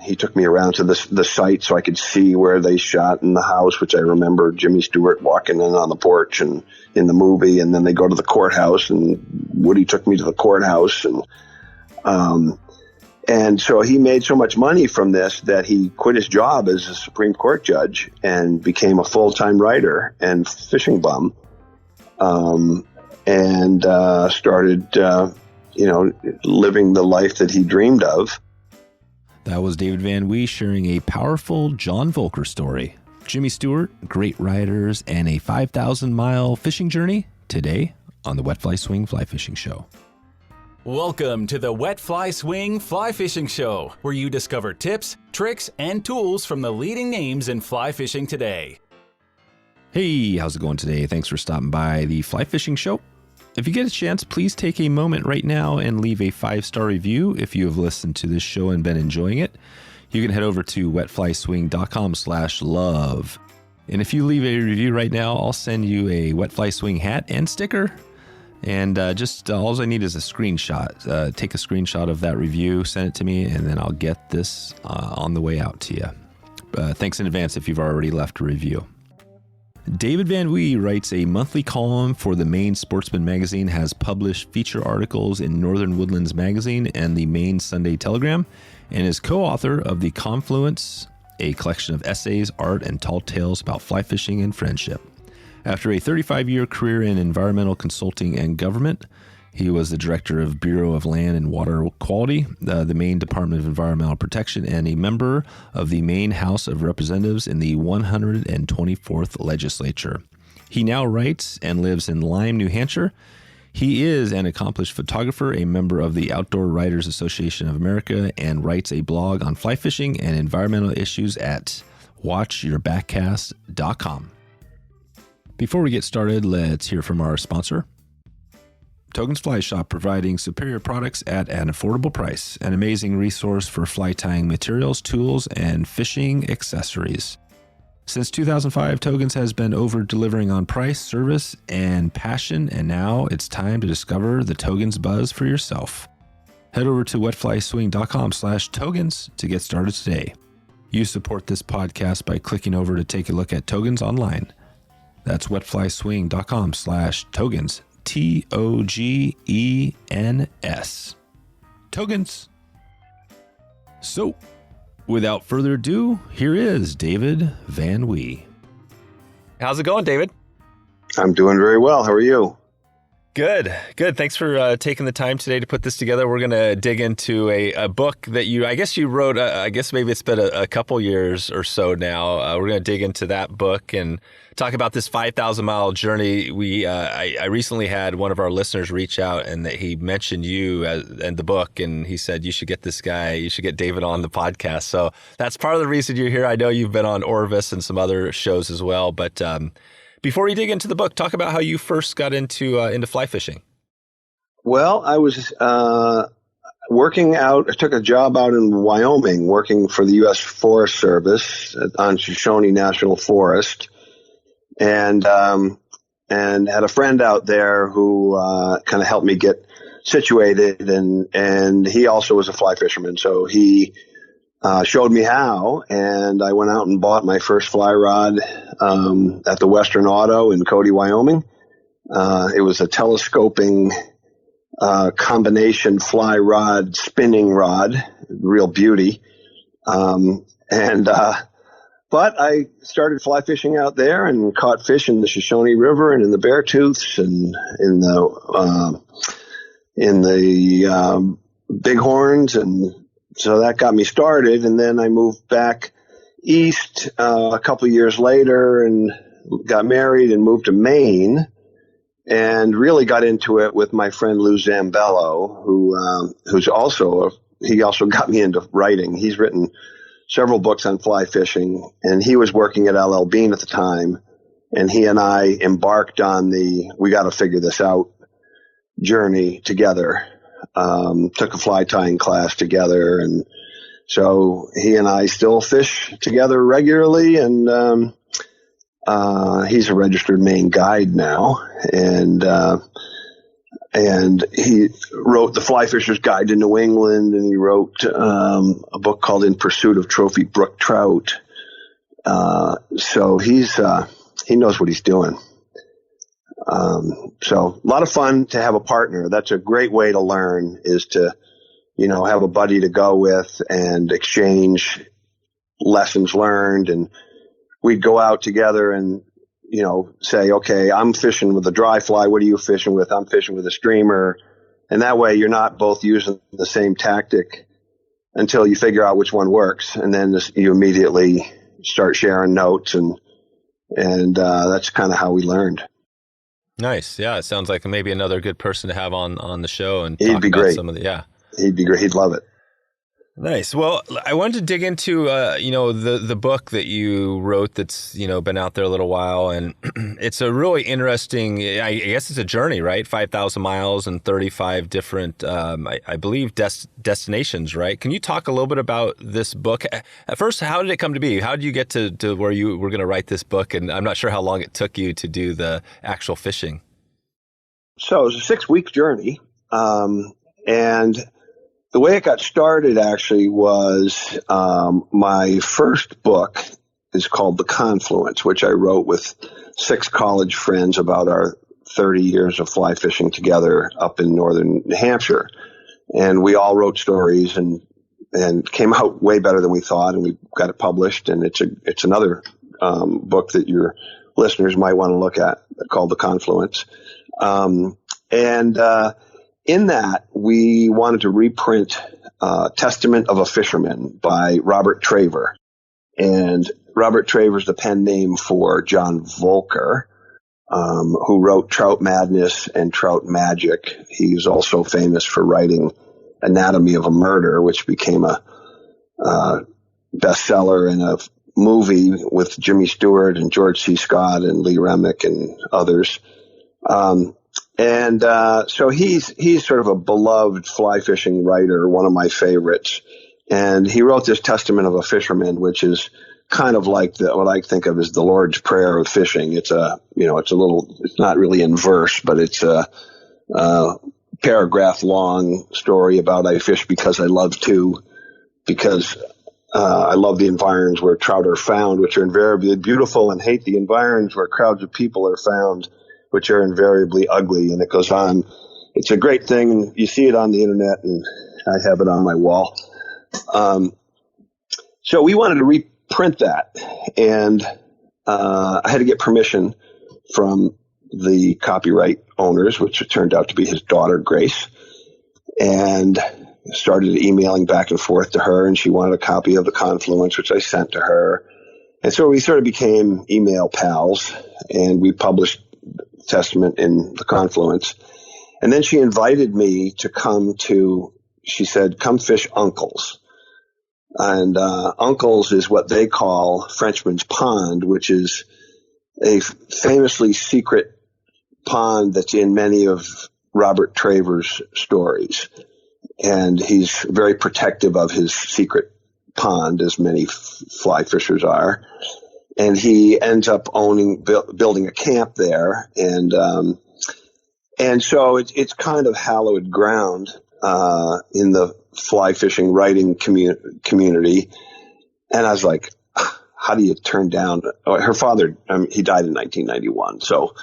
he took me around to the site so I could see where they shot in the house, which I remember Jimmy Stewart walking in on the porch and in the movie, and then they go to the courthouse, and Woody took me to the courthouse, and so he made so much money from this that he quit his job as a Supreme Court judge and became a full-time writer and fishing bum, and started, living the life that he dreamed of. That was David Van Wee sharing a powerful John Voelker story. Jimmy Stewart, great riders, and a 5,000-mile fishing journey today on the Wet Fly Swing Fly Fishing Show. Welcome to the Wet Fly Swing Fly Fishing Show, where you discover tips, tricks, and tools from the leading names in fly fishing today. Hey, how's it going today? Thanks for stopping by the Fly Fishing Show. If you get a chance, please take a moment right now and leave a 5-star review if you have listened to this show and been enjoying it. You can head over to wetflyswing.com/love. And if you leave a review right now, I'll send you a Wet Fly Swing hat and sticker. And all I need is a screenshot. Take a screenshot of that review, send it to me, and then I'll get this on the way out to you. Thanks in advance if you've already left a review. David Van Wee writes a monthly column for the Maine Sportsman magazine, has published feature articles in Northern Woodlands magazine and the Maine Sunday Telegram, and is co-author of the Confluence, a collection of essays, art, and tall tales about fly fishing and friendship. After a 35-year career in environmental consulting and government, he was the director of Bureau of Land and Water Quality, the Maine Department of Environmental Protection, and a member of the Maine House of Representatives in the 124th Legislature. He now writes and lives in Lyme, New Hampshire. He is an accomplished photographer, a member of the Outdoor Writers Association of America, and writes a blog on fly fishing and environmental issues at watchyourbackcast.com. Before we get started, let's hear from our sponsor. Togen's Fly Shop, providing superior products at an affordable price. An amazing resource for fly tying materials, tools, and fishing accessories. Since 2005, Togen's has been over-delivering on price, service, and passion, and now it's time to discover the Togen's buzz for yourself. Head over to wetflyswing.com/Togens to get started today. You support this podcast by clicking over to take a look at Togen's online. That's wetflyswing.com/Togens. Togens. Togens. So, without further ado, here is David Van Wee. How's it going, David? I'm doing very well. How are you? Good. Thanks for taking the time today to put this together. We're going to dig into a book that you wrote, I guess maybe it's been a couple years or so now. We're going to dig into that book and talk about this 5,000-mile journey. I recently had one of our listeners reach out, and that he mentioned you and the book, and he said, you should get David on the podcast. So that's part of the reason you're here. I know you've been on Orvis and some other shows as well, but before we dig into the book, talk about how you first got into fly fishing. Well, I was working out. I took a job out in Wyoming, working for the U.S. Forest Service on Shoshone National Forest, and had a friend out there who kind of helped me get situated, and he also was a fly fisherman, so he showed me how, and I went out and bought my first fly rod at the Western Auto in Cody, Wyoming. It was a telescoping combination fly rod, spinning rod, real beauty. But I started fly fishing out there and caught fish in the Shoshone River and in the Beartooths and in the Bighorns, and so that got me started. And then I moved back east a couple of years later and got married and moved to Maine, and really got into it with my friend Lou Zambello, who's also got me into writing. He's written several books on fly fishing, and he was working at LL Bean at the time, and he and I embarked on the we got to figure this out journey together. Took a fly tying class together, and so he and I still fish together regularly, and he's a registered Maine guide now, and and he wrote The Fly Fisher's Guide to New England, and he wrote a book called In Pursuit of Trophy Brook Trout. So he knows what he's doing. So a lot of fun to have a partner. That's a great way to learn, is to, have a buddy to go with and exchange lessons learned. And we'd go out together and, say, okay, I'm fishing with a dry fly. What are you fishing with? I'm fishing with a streamer. And that way you're not both using the same tactic until you figure out which one works. And then you immediately start sharing notes, and that's kind of how we learned. Nice. Yeah. It sounds like maybe another good person to have on the show and He'd talk be about great. some of the, yeah. He'd be great. He'd love it. Nice. Well, I wanted to dig into, the book that you wrote that's, been out there a little while, and it's a really interesting, I guess it's a journey, right? 5,000 miles and 35 different, I believe, destinations, right? Can you talk a little bit about this book? At first, how did it come to be? How did you get to where you were going to write this book? And I'm not sure how long it took you to do the actual fishing. So it was a 6-week journey. And the way it got started actually was my first book is called The Confluence, which I wrote with 6 college friends about our 30 years of fly fishing together up in northern New Hampshire. And we all wrote stories and came out way better than we thought, and we got it published. And it's another book that your listeners might want to look at, called The Confluence. In that, we wanted to reprint Testament of a Fisherman by Robert Traver. And Robert Traver is the pen name for John Voelker, who wrote Trout Madness and Trout Magic. He's also famous for writing Anatomy of a Murder, which became a bestseller and a movie with Jimmy Stewart and George C. Scott and Lee Remick and others. So he's sort of a beloved fly fishing writer, one of my favorites. And he wrote this Testament of a Fisherman, which is kind of like what I think of as the Lord's Prayer of fishing. It's it's not really in verse, but it's a paragraph long story about I fish because I love to, because I love the environs where trout are found, which are invariably beautiful, and hate the environs where crowds of people are found, which are invariably ugly. And it goes on. It's a great thing. You see it on the internet, and I have it on my wall. So we wanted to reprint that, and I had to get permission from the copyright owners, which turned out to be his daughter, Grace, and started emailing back and forth to her, and she wanted a copy of The Confluence, which I sent to her. And so we sort of became email pals, and we published Testament in The Confluence. And then she invited me to she said, come fish Uncle's. And Uncle's is what they call Frenchman's Pond, which is a famously secret pond that's in many of Robert Traver's stories. And he's very protective of his secret pond, as many fly fishers are. And he ends up building a camp there. And so it's kind of hallowed ground in the fly fishing writing community. And I was like, how do you turn down her father? He died in 1991. So,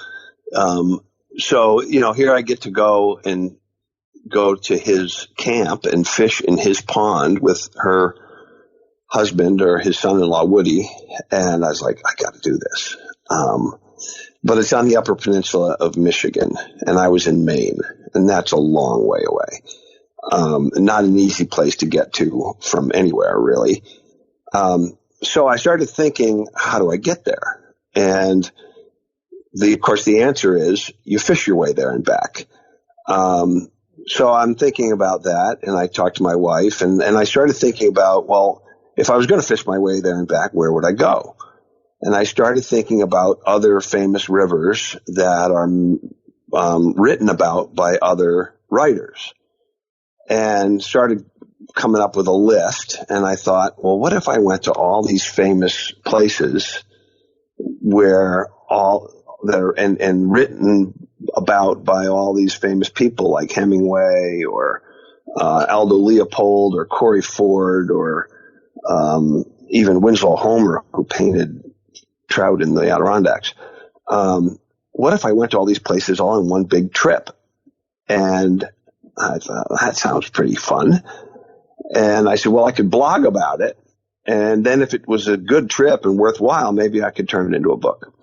here I get to go to his camp and fish in his pond with her husband, or his son-in-law, Woody. And I was like, I got to do this. But it's on the Upper Peninsula of Michigan, and I was in Maine, and that's a long way away. Not an easy place to get to from anywhere, really. So I started thinking, how do I get there? And of course, the answer is you fish your way there and back. So I'm thinking about that, and I talked to my wife, and I started thinking about, well, if I was going to fish my way there and back, where would I go? And I started thinking about other famous rivers that are written about by other writers, and started coming up with a list. And I thought, well, what if I went to all these famous places where all that are and written about by all these famous people like Hemingway or Aldo Leopold or Corey Ford or even Winslow Homer, who painted trout in the Adirondacks. What if I went to all these places all in one big trip? And I thought, that sounds pretty fun. And I said, well, I could blog about it. And then if it was a good trip and worthwhile, maybe I could turn it into a book.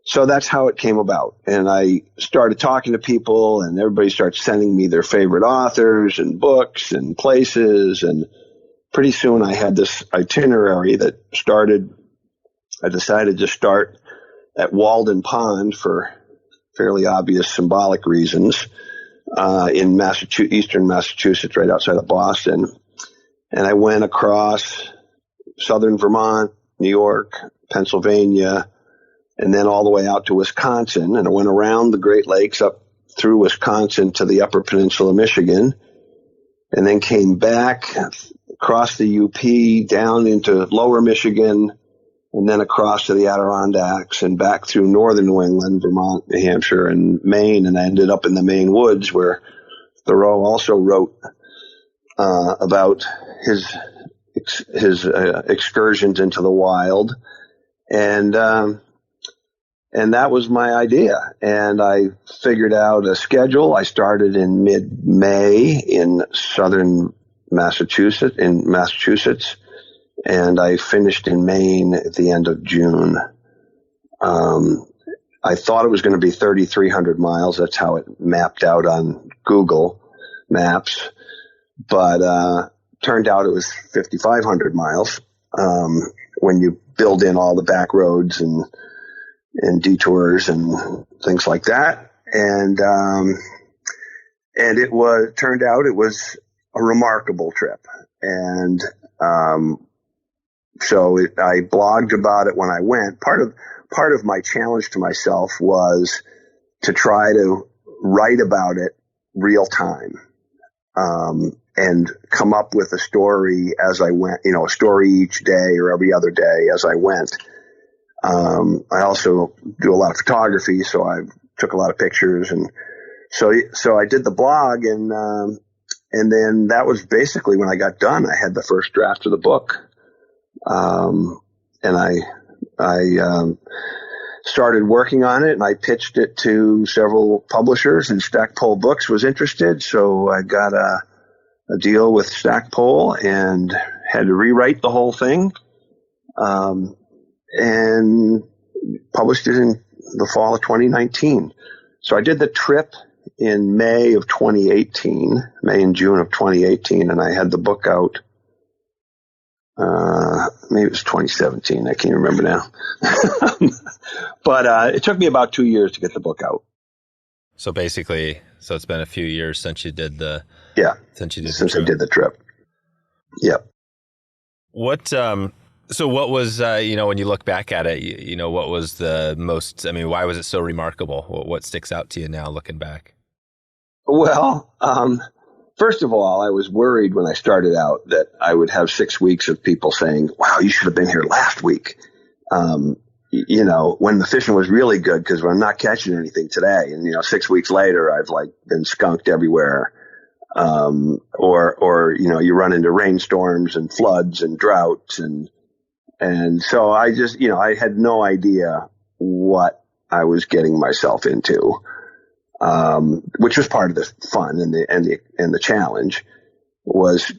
So that's how it came about. And I started talking to people, and everybody started sending me their favorite authors and books and places. And pretty soon I had this itinerary that started. I decided to start at Walden Pond for fairly obvious symbolic reasons, in Massachusetts, eastern Massachusetts, right outside of Boston. And I went across southern Vermont, New York, Pennsylvania, and then all the way out to Wisconsin. And I went around the Great Lakes up through Wisconsin to the upper peninsula, Michigan, and then came back across the UP down into lower Michigan, and then across to the Adirondacks and back through northern New England, Vermont, New Hampshire, and Maine. And I ended up in the Maine woods, where Thoreau also wrote about his excursions into the wild. And that was my idea. And I figured out a schedule. I started in mid-May in southern Massachusetts, and I finished in Maine at the end of June. I thought it was going to be 3,300 miles. That's how it mapped out on Google Maps. But turned out it was 5,500 miles when you build in all the back roads and detours and things like that. And it turned out it was a remarkable trip. And so I blogged about it when I went. Part of my challenge to myself was to try to write about it real time, and come up with a story as I went, a story each day or every other day as I went. I also do a lot of photography, so I took a lot of pictures, and so I did the blog, and then that was basically when I got done. I had the first draft of the book. And I started working on it, and I pitched it to several publishers, and Stackpole Books was interested. So I got a deal with Stackpole and had to rewrite the whole thing, and published it in the fall of 2019. So I did the trip in May and June of 2018, and I had the book out. Maybe it was 2017. I can't remember now. But it took me about 2 years to get the book out. So basically, it's been a few years since you did the I did the trip. Yep. What what was when you look back at it, what was the most? I mean, why was it so remarkable? What sticks out to you now looking back? Well, first of all, I was worried when I started out that I would have 6 weeks of people saying, wow, you should have been here last week. When the fishing was really good, because we're not catching anything today. And, 6 weeks later, I've been skunked everywhere. Or you run into rainstorms and floods and droughts. And so I just, I had no idea what I was getting myself into. Which was part of the fun and the challenge was,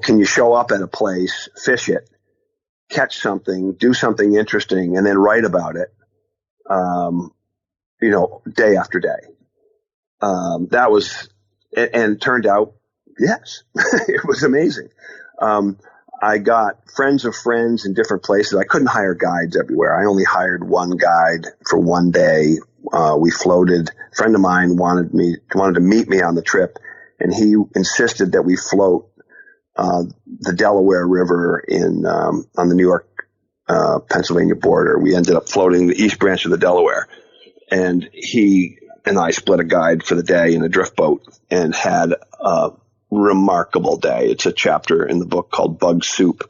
can you show up at a place, fish it, catch something, do something interesting, and then write about it, day after day. That was, and turned out, yes, it was amazing. I got friends of friends in different places. I couldn't hire guides everywhere. I only hired one guide for one day. We floated. A friend of mine wanted to meet me on the trip, and he insisted that we float the Delaware River on the New York Pennsylvania border. We ended up floating the East Branch of the Delaware, and he and I split a guide for the day in a drift boat and had a remarkable day. It's a chapter in the book called Bug Soup,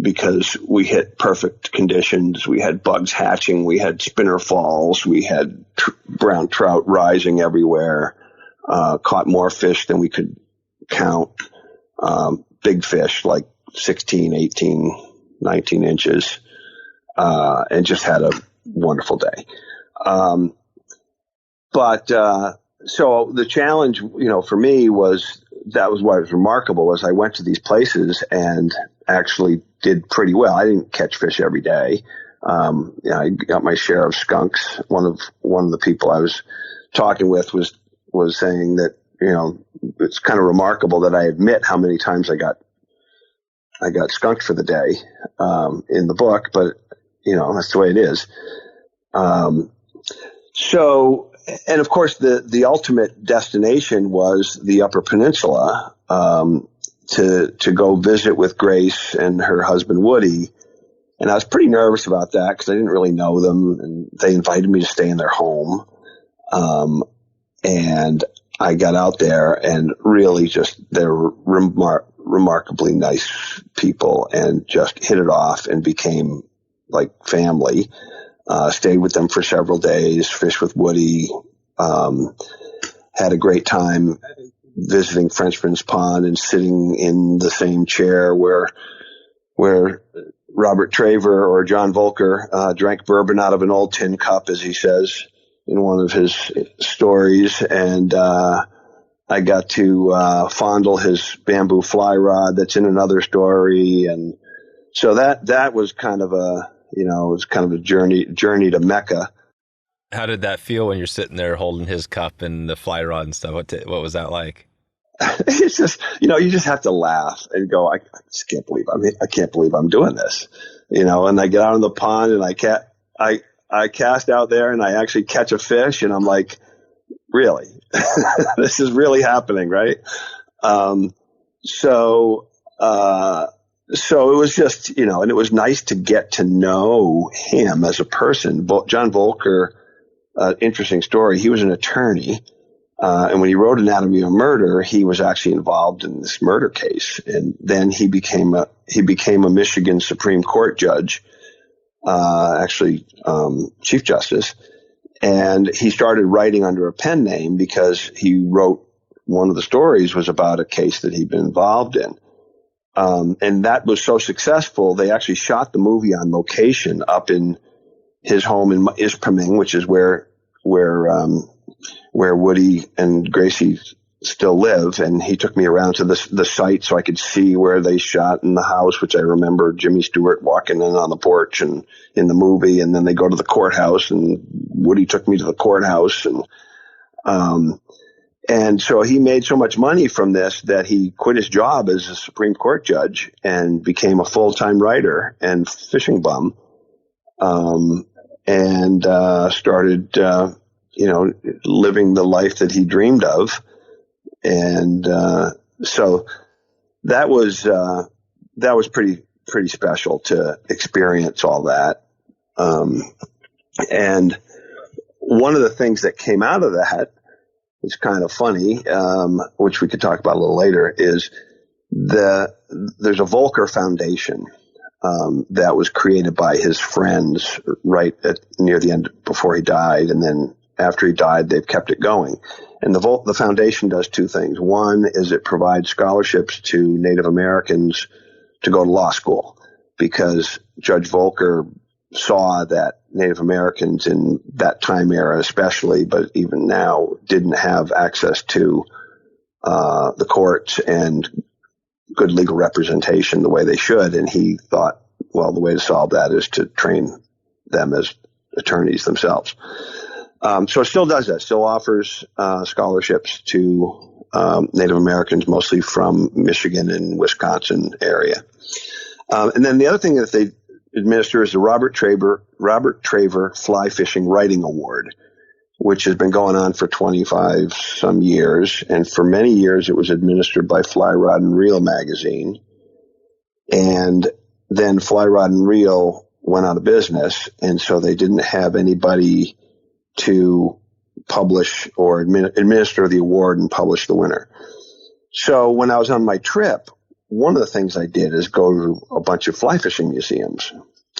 because we hit perfect conditions. We had bugs hatching. We had spinner falls. We had brown trout rising everywhere. Caught more fish than we could count. Big fish like 16, 18, 19 inches. And just had a wonderful day. So the challenge, for me that was what was remarkable, was I went to these places and actually did pretty well. I didn't catch fish every day. I got my share of skunks. One of the people I was talking with was saying that, it's kind of remarkable that I admit how many times I got skunked for the day, in the book, but that's the way it is. And of course, the ultimate destination was the Upper Peninsula, to go visit with Grace and her husband Woody. And I was pretty nervous about that because I didn't really know them, and they invited me to stay in their home. And I got out there, and really they're remarkably nice people, and just hit it off and became like family. Stayed with them for several days, fished with Woody, had a great time visiting Frenchman's Pond and sitting in the same chair where Robert Traver or John Voelker drank bourbon out of an old tin cup, as he says in one of his stories. And I got to fondle his bamboo fly rod that's in another story. And so that was kind of a journey to Mecca. How did that feel when you're sitting there holding his cup and the fly rod and stuff? What was that like? It's just, you just have to laugh and go, I just can't believe I'm doing this, and I get out on the pond and I cast out there and I actually catch a fish, and I'm like, really, this is really happening. Right. So it was just, and it was nice to get to know him as a person. John Voelker, interesting story. He was an attorney. And when he wrote Anatomy of Murder, he was actually involved in this murder case. And then he became a Michigan Supreme Court judge, Chief Justice. And he started writing under a pen name because he wrote, one of the stories was about a case that he'd been involved in. And that was so successful, they actually shot the movie on location up in his home in Ispaming, which is where Woody and Gracie still live. And he took me around to the site so I could see where they shot in the house, which I remember Jimmy Stewart walking in on the porch and in the movie. And then they go to the courthouse, and Woody took me to the courthouse. And so he made so much money from this that he quit his job as a Supreme Court judge and became a full-time writer and fishing bum, and started, living the life that he dreamed of. And so that was pretty special to experience all that. And one of the things that came out of that, it's kind of funny, which we could talk about a little later, is there's a Voelker Foundation that was created by his friends near the end before he died, and then after he died, they've kept it going. And the foundation does two things. One is it provides scholarships to Native Americans to go to law school, because Judge Voelker saw that Native Americans in that time era especially, but even now, didn't have access to the courts and good legal representation the way they should. And he thought, well, the way to solve that is to train them as attorneys themselves. So it still does that, still offers scholarships to Native Americans, mostly from Michigan and Wisconsin area. And then the other thing that they administer is the Robert Traver Fly Fishing Writing Award, which has been going on for 25 some years. And for many years, it was administered by Fly Rod and Reel magazine. And then Fly Rod and Reel went out of business. And so they didn't have anybody to publish or administer the award and publish the winner. So when I was on my trip, one of the things I did is go to a bunch of fly fishing museums.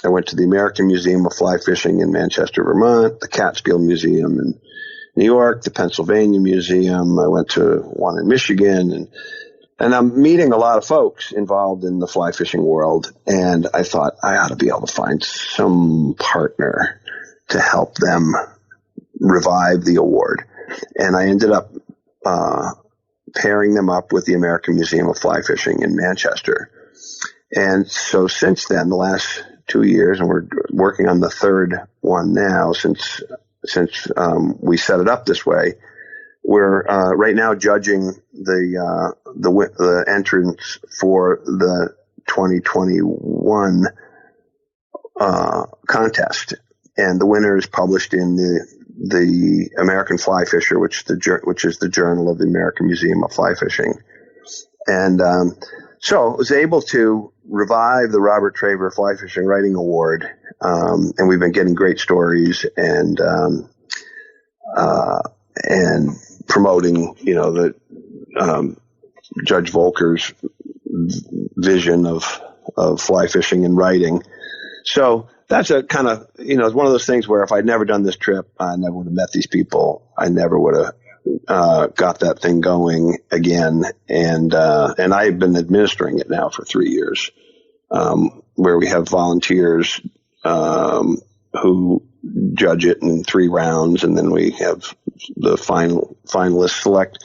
I went to the American Museum of Fly Fishing in Manchester, Vermont, the Catskill Museum in New York, the Pennsylvania Museum. I went to one in Michigan, and I'm meeting a lot of folks involved in the fly fishing world. And I thought I ought to be able to find some partner to help them revive the award. And I ended up pairing them up with the American Museum of Fly Fishing in Manchester. And so since then, the last 2 years, and we're working on the third one now since we set it up this way, we're right now judging the entrance for the 2021 contest, and the winner is published in the American Fly Fisher, which is the Journal of the American Museum of Fly Fishing. And so I was able to revive the Robert Traver Fly Fishing Writing Award, and we've been getting great stories and promoting, the Judge Voelker's vision of fly fishing and writing. So that's a kind of, it's one of those things where if I'd never done this trip, I never would have met these people. I never would have got that thing going again. And I've been administering it now for 3 years, where we have volunteers who judge it in 3 rounds, and then we have the finalists select,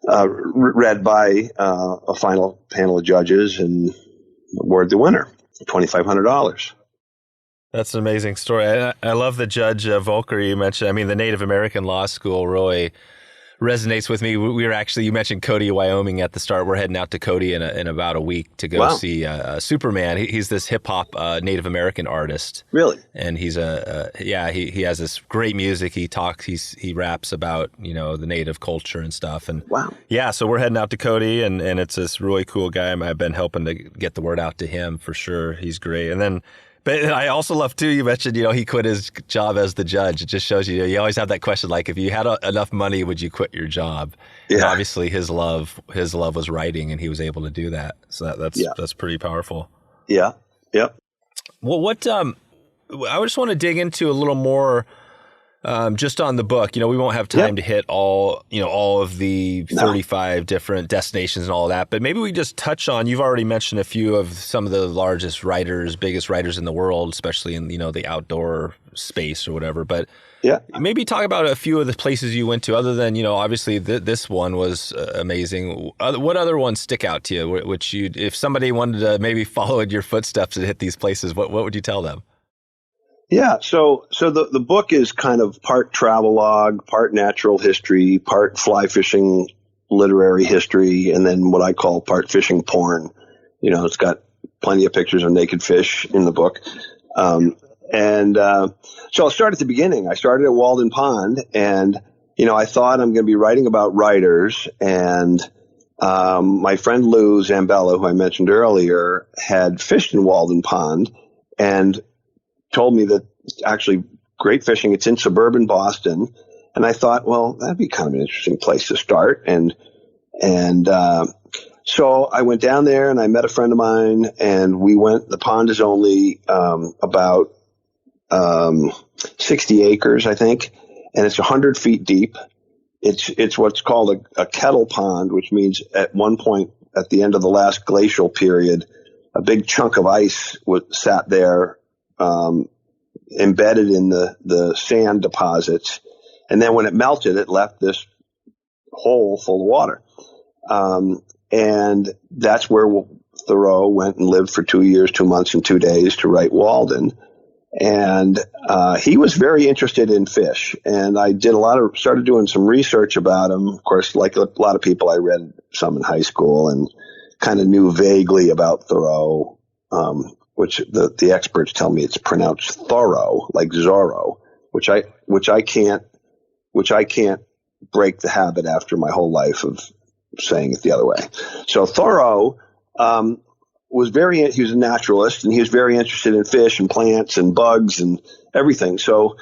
read by a final panel of judges, and award the winner $2,500. That's an amazing story. I love the Judge Voelker you mentioned. I mean, the Native American law school really resonates with me. We were actually, you mentioned Cody, Wyoming at the start. We're heading out to Cody in about a week to go see Superman. He's this hip hop Native American artist. Really? And he's he has this great music. He talks, he raps about, the Native culture and stuff. And yeah, so we're heading out to Cody, and it's this really cool guy. I've been helping to get the word out to him for sure. He's great. And then, but I also love too, you mentioned, he quit his job as the judge. It just shows you always have that question, like, if you had enough money, would you quit your job? Yeah. And obviously his love was writing, and he was able to do that. So that's pretty powerful. Yeah. Yep. Well, what, I just want to dig into a little more, just on the book. We won't have time to hit all of the 35 different destinations and all of that, but maybe we just touch on, you've already mentioned a few of some of the largest writers, biggest writers in the world, especially in, the outdoor space or whatever, but maybe talk about a few of the places you went to, other than, obviously this one was amazing. What other ones stick out to you, which if somebody wanted to maybe follow in your footsteps and hit these places, what would you tell them? Yeah, so the book is kind of part travelogue, part natural history, part fly fishing literary history, and then what I call part fishing porn. It's got plenty of pictures of naked fish in the book. So I'll start at the beginning. I started at Walden Pond, and, I thought I'm going to be writing about writers, and my friend Lou Zambella, who I mentioned earlier, had fished in Walden Pond, and told me that it's actually great fishing. It's in suburban Boston. And I thought, well, that'd be kind of an interesting place to start. And so I went down there and I met a friend of mine, and we went. The pond is only about 60 acres, I think, and it's 100 feet deep. It's what's called a kettle pond, which means at one point at the end of the last glacial period, a big chunk of ice sat there, embedded in the sand deposits. And then when it melted, it left this hole full of water. And that's where Thoreau went and lived for 2 years, 2 months, and 2 days to write Walden. And he was very interested in fish. And I started doing some research about him. Of course, like a lot of people, I read some in high school and kind of knew vaguely about Thoreau, which the experts tell me it's pronounced Thoreau, like Zorro, which I can't break the habit after my whole life of saying it the other way. So Thoreau, he was a naturalist, and he was very interested in fish and plants and bugs and everything. So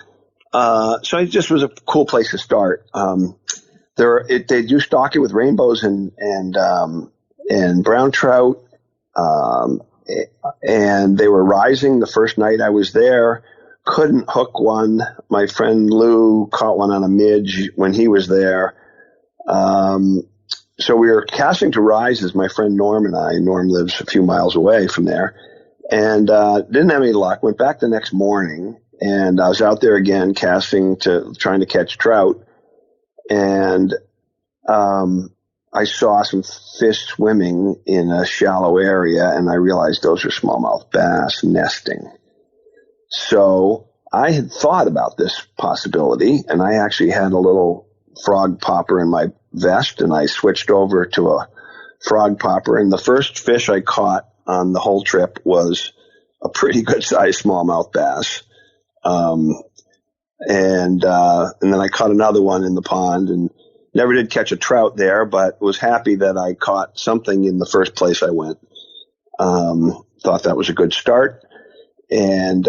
it just was a cool place to start. They do stock it with rainbows and brown trout Um, and they were rising the first night I was there. Couldn't hook one. My friend Lou caught one on a midge when he was there. So we were casting to rises, my friend Norm and I. Norm lives a few miles away from there. And didn't have any luck. Went back the next morning, and I was out there again casting trying to catch trout. And I saw some fish swimming in a shallow area, and I realized those are smallmouth bass nesting. So I had thought about this possibility, and I actually had a little frog popper in my vest, and I switched over to a frog popper. And the first fish I caught on the whole trip was a pretty good sized smallmouth bass. And then I caught another one in the pond, and never did catch a trout there, but was happy that I caught something in the first place I went. Thought that was a good start. And,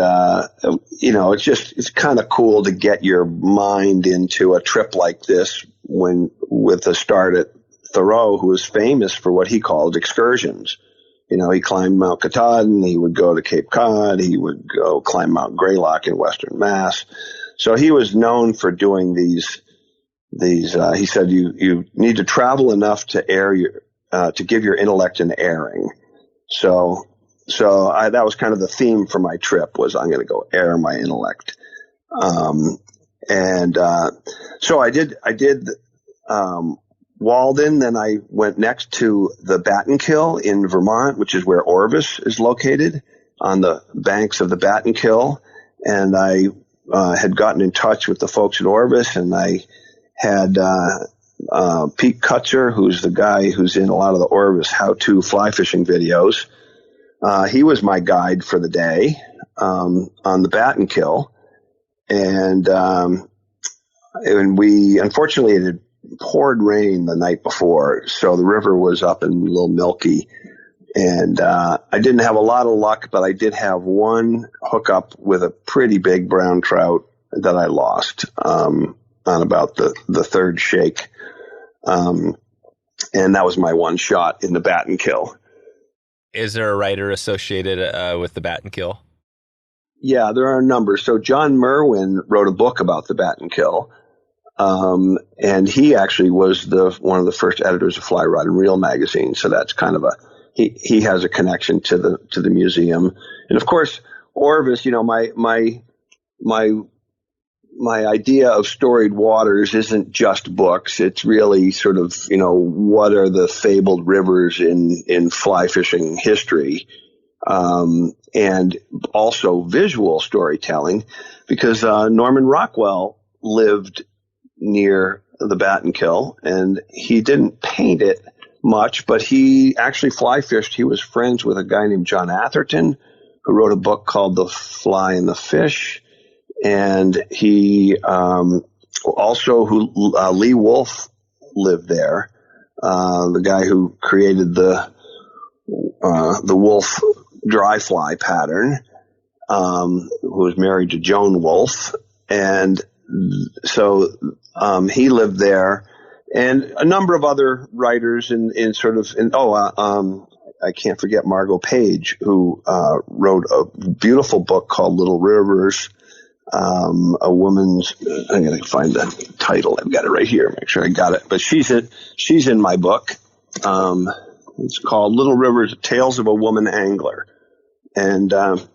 it's kind of cool to get your mind into a trip like this with a start at Thoreau, who was famous for what he called excursions. He climbed Mount Katahdin, he would go to Cape Cod, he would go climb Mount Greylock in Western Mass. So he was known for doing these, he said, you need to travel enough to to give your intellect an airing. So that was kind of the theme for my trip, was I'm going to go air my intellect. So I did Walden. Then I went next to the Battenkill in Vermont, which is where Orvis is located, on the banks of the Battenkill. And I had gotten in touch with the folks at Orvis, and I had Pete Kutzer, who's the guy who's in a lot of the Orvis how-to fly fishing videos. He was my guide for the day on the Battenkill. And we, unfortunately, it had poured rain the night before, so the river was up and a little milky. And I didn't have a lot of luck, but I did have one hookup with a pretty big brown trout that I lost on about the third shake. And that was my one shot in the Battenkill. Is there a writer associated with the Battenkill? Yeah, there are a number. So John Merwin wrote a book about the Battenkill, and he actually was one of the first editors of Fly Rod and Reel magazine. So that's kind of he has a connection to the museum. And of course, Orvis, my idea of Storied Waters isn't just books. It's really sort of, what are the fabled rivers in fly fishing history, and also visual storytelling, because Norman Rockwell lived near the Battenkill, and he didn't paint it much, but he actually fly fished. He was friends with a guy named John Atherton, who wrote a book called The Fly and the Fish. And he Lee Wolf lived there, the guy who created the Wolf dry fly pattern, who was married to Joan Wolf. And so he lived there, and a number of other writers I can't forget Margot Page, who wrote a beautiful book called Little Rivers. I'm going to find the title. I've got it right here. Make sure I got it. But she's in my book. It's called Little Rivers, Tales of a Woman Angler. And, that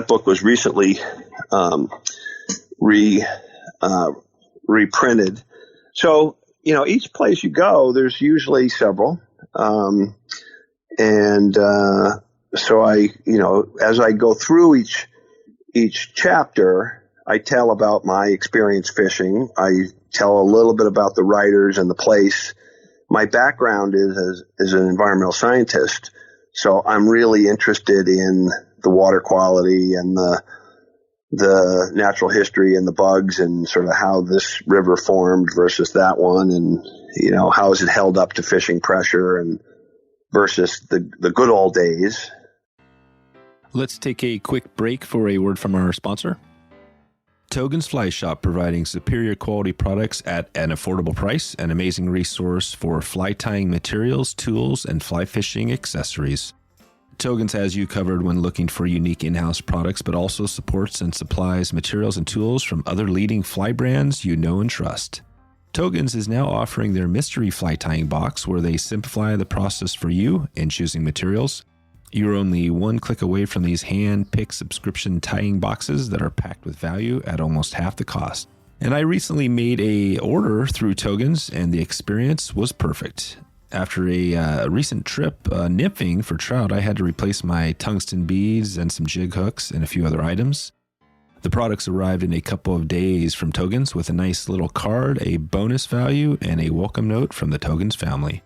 book was recently, reprinted. So, each place you go, there's usually several. So as I go through each chapter, I tell about my experience fishing. I tell a little bit about the writers and the place. My background is as an environmental scientist, so I'm really interested in the water quality and the natural history and the bugs and sort of how this river formed versus that one, and how is it held up to fishing pressure and versus the good old days. Let's take a quick break for a word from our sponsor. Togen's Fly Shop, providing superior quality products at an affordable price, an amazing resource for fly tying materials, tools, and fly fishing accessories. Togen's has you covered when looking for unique in-house products, but also supports and supplies materials and tools from other leading fly brands you know and trust. Togen's is now offering their mystery fly tying box, where they simplify the process for you in choosing materials. You're only one click away from these hand-picked subscription tying boxes that are packed with value at almost half the cost. And I recently made a order through Togen's, and the experience was perfect. After a recent trip nymphing for trout, I had to replace my tungsten beads and some jig hooks and a few other items. The products arrived in a couple of days from Togen's with a nice little card, a bonus value, and a welcome note from the Togen's family.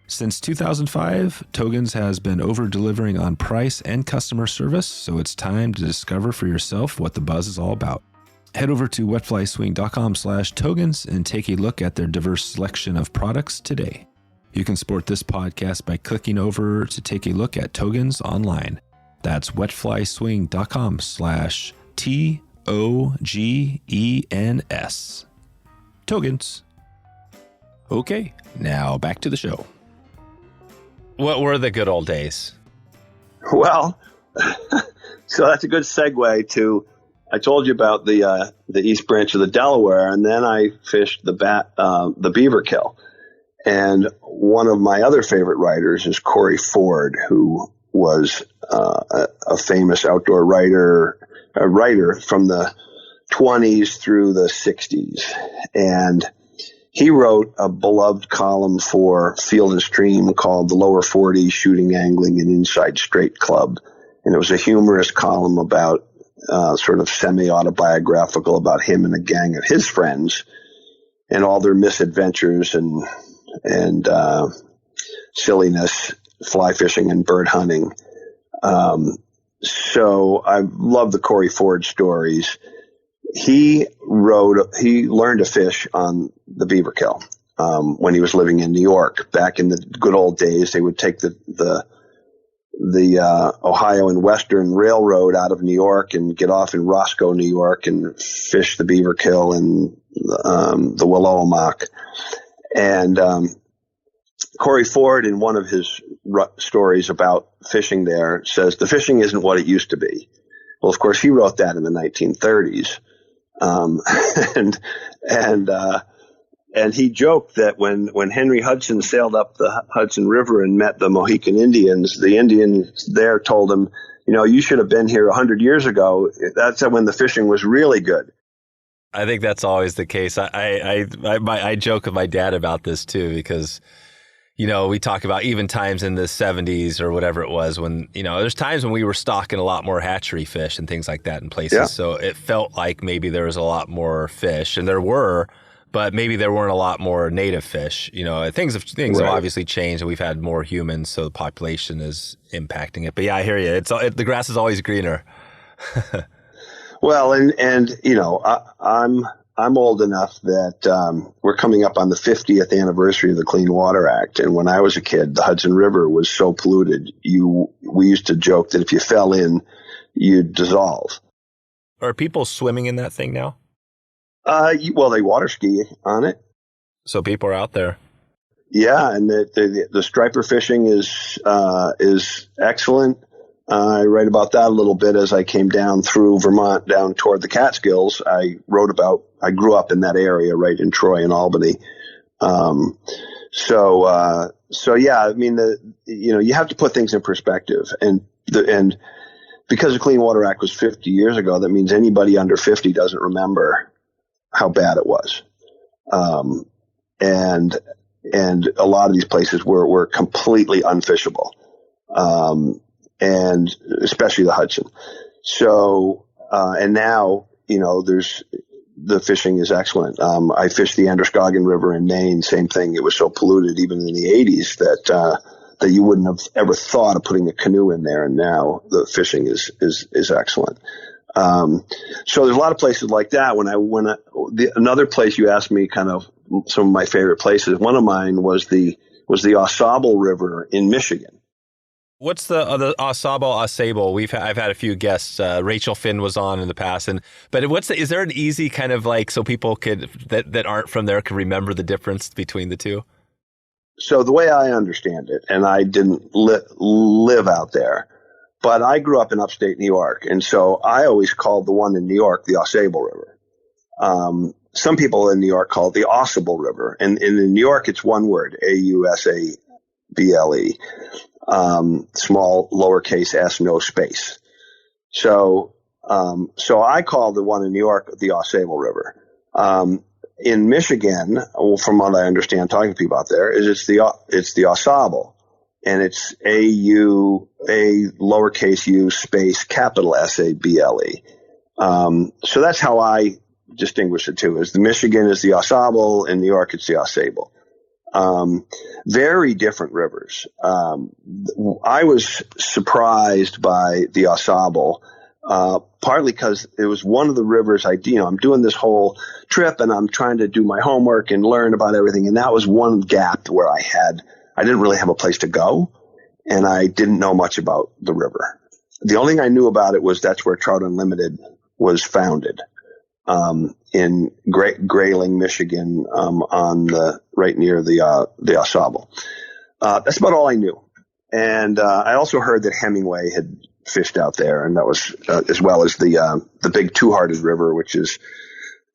Since 2005, Togen's has been over-delivering on price and customer service, so it's time to discover for yourself what the buzz is all about. Head over to wetflyswing.com/Togen's and take a look at their diverse selection of products today. You can support this podcast by clicking over to take a look at Togen's online. That's wetflyswing.com/TOGENS. Togen's. Okay, now back to the show. What were the good old days? Well, so that's a good segue to, I told you about the East Branch of the Delaware, and then I fished the Beaver Kill. And one of my other favorite writers is Corey Ford, who was a famous outdoor writer from the 20s through the 60s. And he wrote a beloved column for Field and Stream called The Lower 40 Shooting, Angling, and Inside Straight Club. And it was a humorous column about sort of semi-autobiographical about him and a gang of his friends and all their misadventures and silliness, fly fishing and bird hunting. So I love the Corey Ford stories. He learned to fish on the Beaver Kill when he was living in New York. Back in the good old days, they would take the Ohio and Western Railroad out of New York and get off in Roscoe, New York, and fish the Beaver Kill and the Willowamock. And Corey Ford, in one of his stories about fishing there, says the fishing isn't what it used to be. Well, of course, he wrote that in the 1930s. And he joked that when Henry Hudson sailed up the Hudson River and met the Mohican Indians, the Indians there told him, you should have been here 100 years ago. That's when the fishing was really good. I think that's always the case. I joke with my dad about this too, because, we talk about even times in the 70s or whatever it was when, there's times when we were stocking a lot more hatchery fish and things like that in places. Yeah. So it felt like maybe there was a lot more fish, and there were, but maybe there weren't a lot more native fish. Things have obviously changed, and we've had more humans, so the population is impacting it. But yeah, I hear you. The grass is always greener. Well, I'm old enough that we're coming up on the 50th anniversary of the Clean Water Act. And when I was a kid, the Hudson River was so polluted, we used to joke that if you fell in, you'd dissolve. Are people swimming in that thing now? Well, they water ski on it. So people are out there. Yeah, and the striper fishing is excellent. I write about that a little bit as I came down through Vermont, down toward the Catskills. I grew up in that area, right in Troy and Albany. So yeah, I mean, you have to put things in perspective, and because the Clean Water Act was 50 years ago, that means anybody under 50 doesn't remember how bad it was. And a lot of these places were completely unfishable. And especially the Hudson. So, and now, the fishing is excellent. I fished the Androscoggin River in Maine, same thing. It was so polluted even in the 80s that you wouldn't have ever thought of putting a canoe in there. And now the fishing is excellent. So there's a lot of places like that. Another place you asked me kind of some of my favorite places. One of mine was the AuSable River in Michigan. What's the AuSable? I've had a few guests. Rachel Finn was on in the past, but is there an easy kind of like so people that aren't from there can remember the difference between the two? So the way I understand it, and I didn't live out there, but I grew up in upstate New York, and so I always called the one in New York the AuSable River. Some people in New York call it the AuSable River, and in New York it's one word, AuSable. Small lowercase s, no space. So I call the one in New York the AuSable River. In Michigan, from what I understand, talking to people out there, it's the AuSable, and it's a lowercase u space capital SABLE. So that's how I distinguish the two. Is the Michigan is the AuSable, in New York it's the AuSable. Very different rivers. I was surprised by the AuSable, partly because it was one of the rivers I'm doing this whole trip and I'm trying to do my homework and learn about everything. And that was one gap where I didn't really have a place to go and I didn't know much about the river. The only thing I knew about it was that's where Trout Unlimited was founded. In Grayling, Michigan, right near the AuSable. That's about all I knew. And, I also heard that Hemingway had fished out there, and that was, as well as the big Two-Hearted River, which is,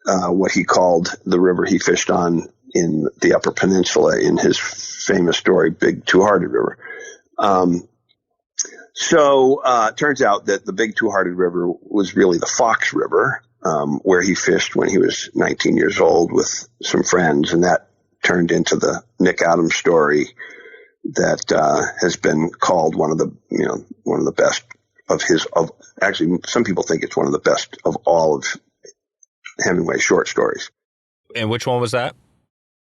what he called the river he fished on in the Upper Peninsula in his famous story, Big Two-Hearted River. So it turns out that the Big Two-Hearted River was really the Fox River, where he fished when he was 19 years old with some friends, and that turned into the Nick Adams story that has been called one of the best actually some people think it's one of the best of all of Hemingway's short stories. And which one was that?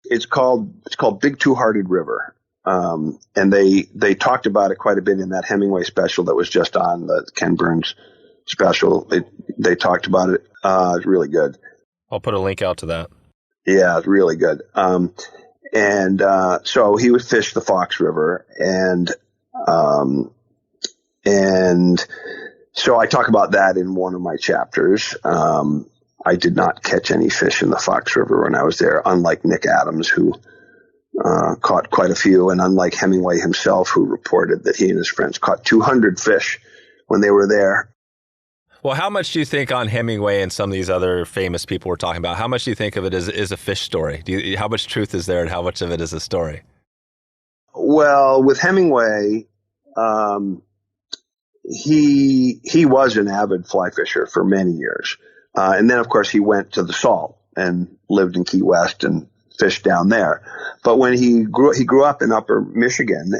It's called Big Two-Hearted River. And they talked about it quite a bit in that Hemingway special that was just on the Ken Burns special. They talked about it. It's really good. I'll put a link out to that. Yeah, it's really good. So he would fish the Fox River and so I talk about that in one of my chapters. I did not catch any fish in the Fox River when I was there, unlike Nick Adams, who caught quite a few, and unlike Hemingway himself, who reported that he and his friends caught 200 fish when they were there. Well, how much do you think on Hemingway and some of these other famous people we're talking about, how much do you think of it as a fish story? How much truth is there and how much of it is a story? Well, with Hemingway, he was an avid fly fisher for many years. And then, of course, he went to the Salt and lived in Key West and fished down there. But when he grew up in Upper Michigan,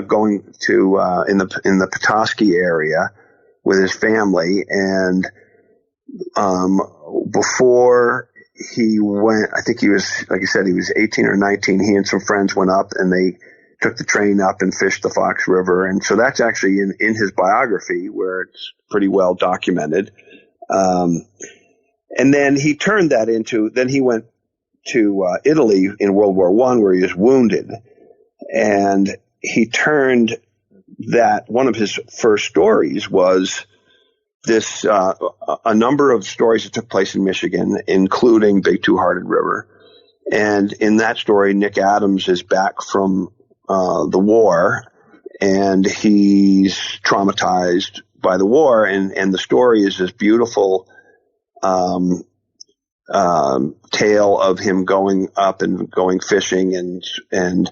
going to in the Petoskey area with his family, and before he went, I think he was, like I said, he was 18 or 19. He and some friends went up and they took the train up and fished the Fox River. And so that's actually in his biography, where it's pretty well documented. And then he turned that into, then he went to Italy in World War I, where he was wounded. And he turned that, one of his first stories was this, a number of stories that took place in Michigan, including Big Two-Hearted River. And in that story, Nick Adams is back from the war, and he's traumatized by the war. And the story is this beautiful tale of him going up and going fishing, and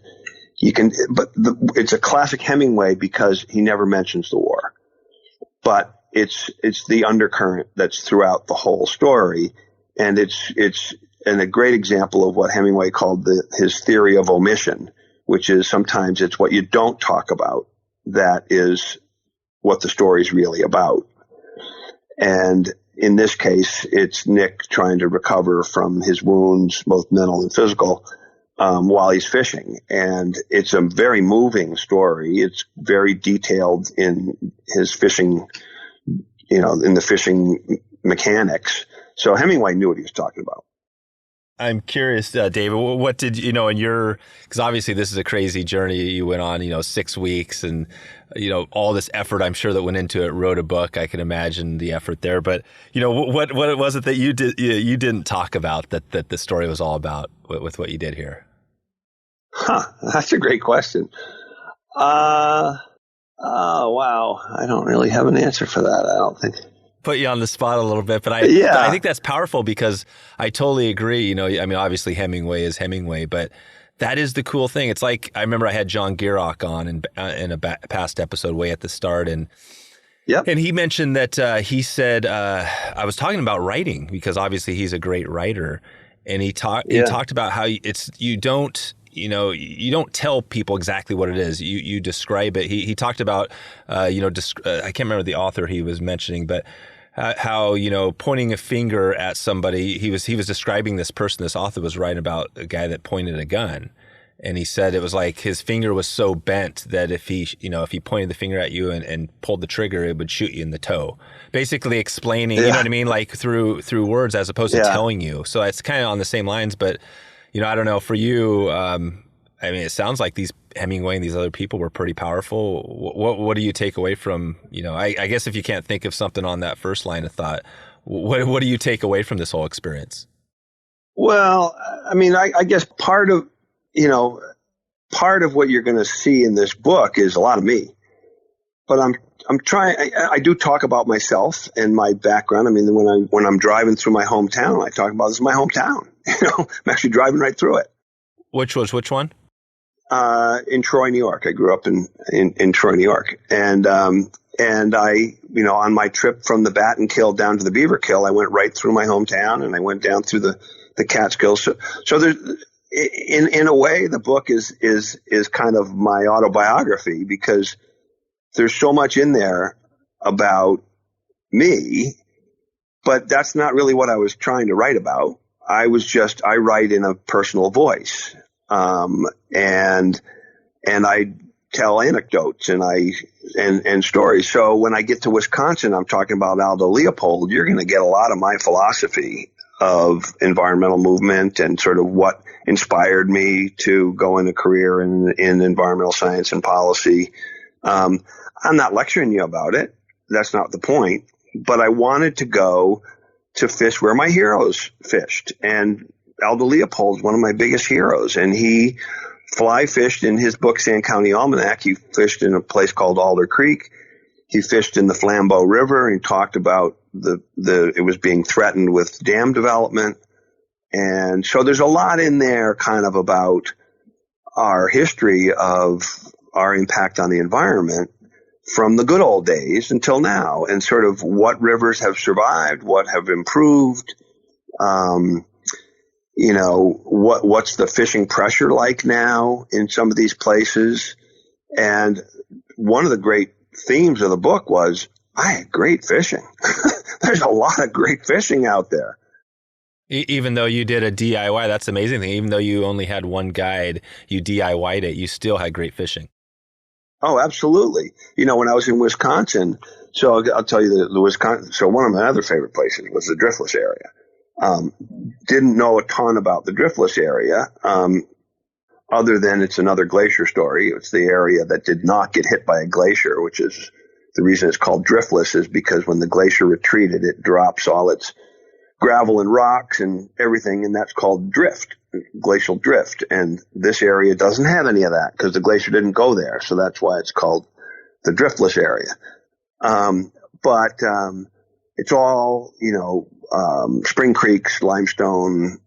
you can, but it's a classic Hemingway because he never mentions the war, but it's the undercurrent that's throughout the whole story. And it's a great example of what Hemingway called his theory of omission, which is sometimes it's what you don't talk about that is what the story's really about. And in this case, it's Nick trying to recover from his wounds, both mental and physical, while he's fishing. And it's a very moving story. It's very detailed in his fishing, in the fishing mechanics. So Hemingway knew what he was talking about. I'm curious, David, what did you know in your, because obviously this is a crazy journey you went on, 6 weeks and, all this effort I'm sure that went into it, wrote a book. I can imagine the effort there. But, what was it that you didn't talk about that the story was all about with what you did here? That's a great question. Oh, wow. I don't really have an answer for that, I don't think. Put you on the spot a little bit, but I think that's powerful because I totally agree. Obviously Hemingway is Hemingway, but that is the cool thing. It's like, I remember I had John Gierach on in a past episode way at the start. And he mentioned that he said, I was talking about writing because obviously he's a great writer. And he talked about how you don't tell people exactly what it is. You describe it. He talked about, I can't remember the author he was mentioning, but how, pointing a finger at somebody, he was describing this person. This author was writing about a guy that pointed a gun. And he said it was like his finger was so bent that if he pointed the finger at you and pulled the trigger, it would shoot you in the toe. Basically explaining, you know what I mean? Like through words as opposed to telling you. So it's kind of on the same lines, but I don't know, for you, it sounds like these Hemingway and these other people were pretty powerful. What do you take away from, I guess if you can't think of something on that first line of thought, what do you take away from this whole experience? Well, I guess part of what you're going to see in this book is a lot of me, but I'm trying, I do talk about myself and my background. When I'm driving through my hometown, I talk about this is my hometown. I'm actually driving right through it. Which one? In Troy, New York. I grew up in Troy, New York. And I, on my trip from the Batten Kill down to the Beaver Kill, I went right through my hometown and I went down through the Catskills. So there's, in a way, the book is kind of my autobiography because there's so much in there about me, but that's not really what I was trying to write about. I write in a personal voice. And I tell anecdotes and stories. So when I get to Wisconsin, I'm talking about Aldo Leopold. You're going to get a lot of my philosophy of environmental movement and sort of what inspired me to go in a career in environmental science and policy. I'm not lecturing you about it. That's not the point. But I wanted to go to fish where my heroes fished. And Aldo Leopold's one of my biggest heroes. And he fly fished in his book, Sand County Almanac. He fished in a place called Alder Creek. He fished in the Flambeau River and talked about it was being threatened with dam development. And so there's a lot in there kind of about our history of our impact on the environment from the good old days until now, and sort of what rivers have survived, what have improved, what's the fishing pressure like now in some of these places. And one of the great themes of the book was I had great fishing. There's a lot of great fishing out there. Even though you did a DIY, that's the amazing thing. Even though you only had one guide, you DIY'd it, you still had great fishing. Oh, absolutely. When I was in Wisconsin, so I'll tell you the Wisconsin, so one of my other favorite places was the Driftless area. Didn't know a ton about the Driftless area, other than it's another glacier story. It's the area that did not get hit by a glacier, which is the reason it's called Driftless, is because when the glacier retreated, it drops all its gravel and rocks and everything, and that's called drift, glacial drift. And this area doesn't have any of that because the glacier didn't go there. So that's why it's called the Driftless area. But it's all, spring creeks, limestone,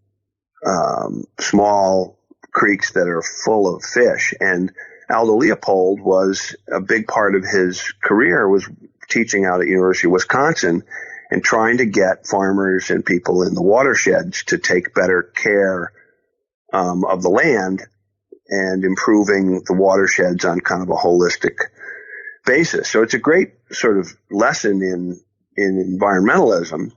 small creeks that are full of fish. And Aldo Leopold was a big part of his career was teaching out at University of Wisconsin and trying to get farmers and people in the watersheds to take better care of the land and improving the watersheds on kind of a holistic basis. So it's a great sort of lesson in environmentalism.